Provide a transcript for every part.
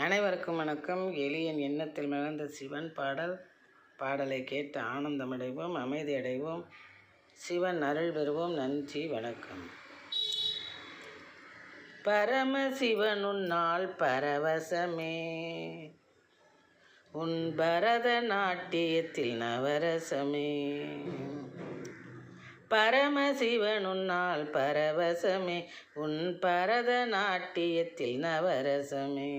அனைவருக்கும் வணக்கம். எளியன் எண்ணத்தில் மலர்ந்த சிவன் பாடலை கேட்டு ஆனந்தமடைவோம், அமைதி அடைவோம், சிவன் அருள் பெறுவோம். நன்றி, வணக்கம். பரமசிவனுன்னால் பரவசமே, உன் பரத நாட்டியத்தில் நவரசமே. பரமசிவனுன்னால் பரவசமே, உன் பரத நாட்டியத்தில் நவரசமே.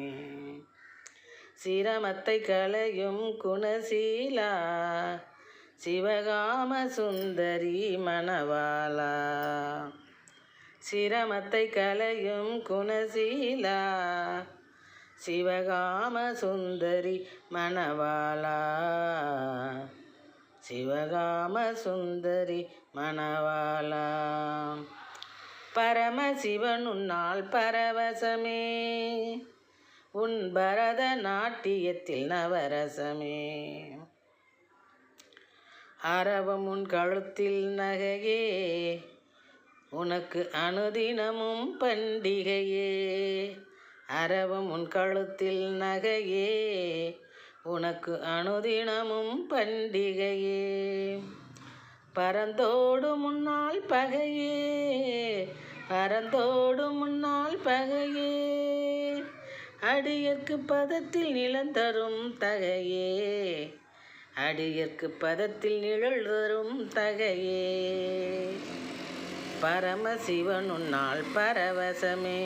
சிரமத்தை களையும் குணசீலா, சிவகாம சுந்தரி மணவாளா. சிரமத்தை களையும் குணசீலா, சிவகாம சுந்தரி மணவாளா. சிவகாம சுந்தரி மணவாளா. பரமசிவனுன்னால் பரவசமே, உன் பரத நாட்டியத்தில் நவரசமே. அரவம் உன் கழுத்தில் நகையே, உனக்கு அனுதினமும் பண்டிகையே. அரவம் உன் கழுத்தில் நகையே, உனக்கு அனுதினமும் பண்டிகையே. பரந்தோடு முன்னால் பகையே, பரந்தோடு முன்னால் பகையே. அடியற்கு பதத்தில் நிழந்தரும் தகையே, அடியற்கு பதத்தில் நிழல் தரும் தகையே. பரமசிவனுன்னால் பரவசமே,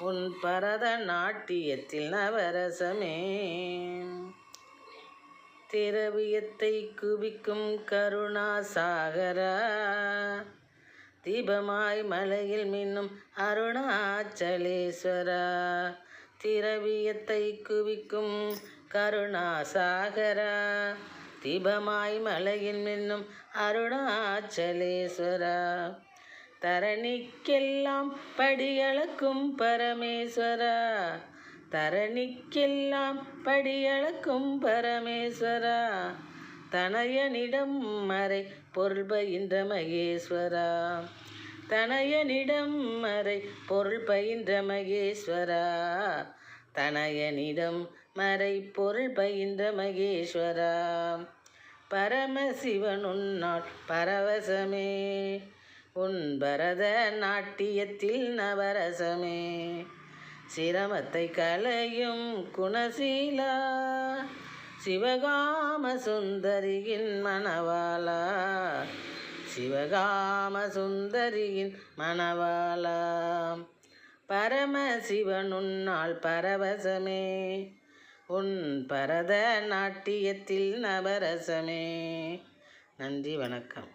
உன் பரத நாட்டியத்தில் நவரசமே. திரவியத்தை குவிக்கும் கருணாசாகரா, தீபமாய் மலையில் மின்னும் அருணாச்சலேஸ்வரா. திரவியத்தை குவிக்கும் கருணாசாகரா, தீபமாய் மலையில் மின்னும் அருணாச்சலேஸ்வரா. தரணிக்கெல்லாம் படியளக்கும் பரமேஸ்வரா, தரணிக்கெல்லாம் படியளக்கும் பரமேஸ்வரா. தனயனிடம் மறை பொருள் பயின்ற மகேஸ்வரா, தனயனிடம் மறை பொருள் பயின்ற மகேஸ்வரா. தனயனிடம் மறை பொருள் பயின்ற மகேஸ்வரா. பரமசிவனுன்னால் பரவசமே, உன் பரத நாட்டியத்தில் நவரசமே. சிரமத்தை களையும் குணசீலா, சிவகாம சுந்தரியின் மணவாளா. சிவகாம சுந்தரியின் மணவாளா. பரமசிவனுன்னால் பரவசமே, உன் பரத நாட்டியத்தில் நவரசமே. நன்றி, வணக்கம்.